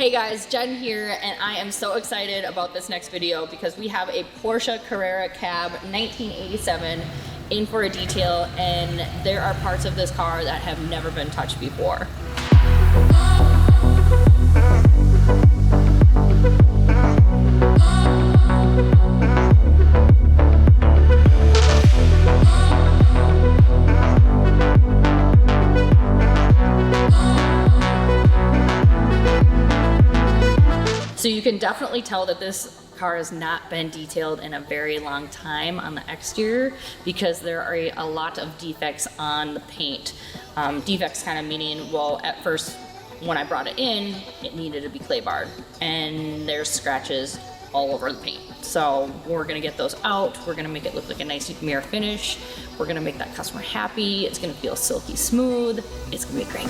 Hey guys, Jen here, and I am so excited about this next video because we have a Porsche Carrera Cab 1987 in for a detail, and there are parts of this car that have never been touched before. So you can definitely tell that this car has not been detailed in a very long time on the exterior because there are a lot of defects on the paint. Defects kind of meaning, well, at first when I brought it in, it needed to be clay barred, and there's scratches all over the paint. So we're gonna get those out. We're gonna make it look like a nice mirror finish. We're gonna make that customer happy. It's gonna feel silky smooth. It's gonna be great.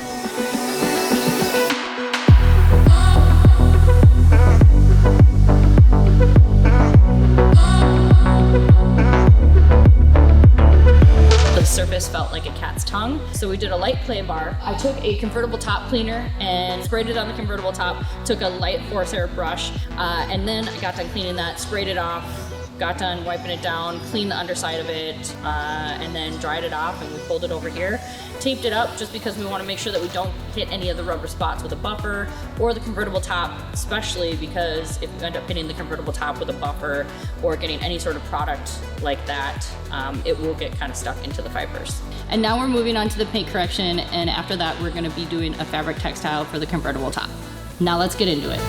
Surface felt like a cat's tongue. So we did a light clay bar. I took a convertible top cleaner and sprayed it on the convertible top, took a light Horsehair brush, and then I got done cleaning that, sprayed it off, got done wiping it down, cleaned the underside of it, and then dried it off, and we pulled it over here. Taped it up just because we want to make sure that we don't hit any of the rubber spots with a buffer or the convertible top, especially because if you end up hitting the convertible top with a buffer or getting any sort of product like that, it will get kind of stuck into the fibers. And now we're moving on to the paint correction, and after that we're going to be doing a fabric textile for the convertible top. Now let's get into it.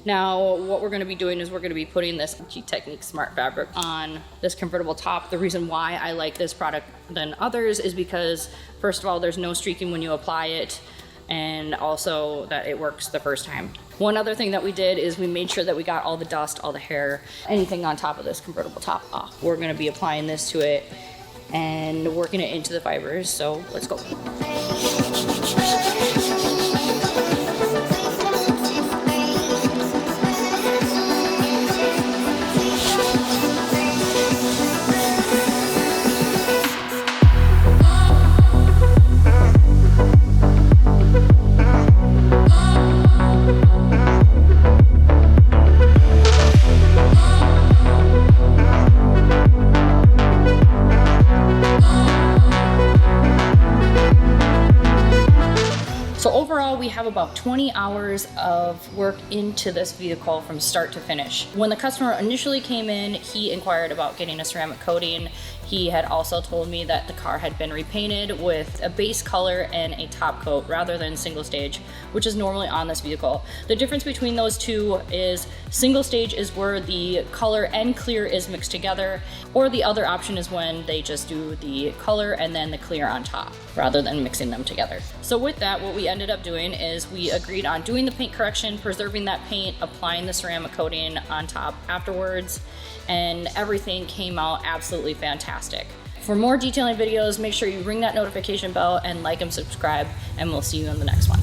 Now, what we're gonna be doing is we're gonna be putting this G-Technique Smart Fabric on this convertible top. The reason why I like this product than others is because, first of all, there's no streaking when you apply it, and also that it works the first time. One other thing that we did is we made sure that we got all the dust, all the hair, anything on top of this convertible top off. We're gonna be applying this to it and working it into the fibers, so let's go. So overall, we have about 20 hours of work into this vehicle from start to finish. When the customer initially came in, he inquired about getting a ceramic coating. He had also told me that the car had been repainted with a base color and a top coat rather than single stage, which is normally on this vehicle. The difference between those two is single stage is where the color and clear is mixed together, or the other option is when they just do the color and then the clear on top rather than mixing them together. So with that, what we ended up doing is we agreed on doing the paint correction, preserving that paint, applying the ceramic coating on top afterwards, and everything came out absolutely fantastic. For more detailing videos, make sure you ring that notification bell and like and subscribe, and we'll see you in the next one.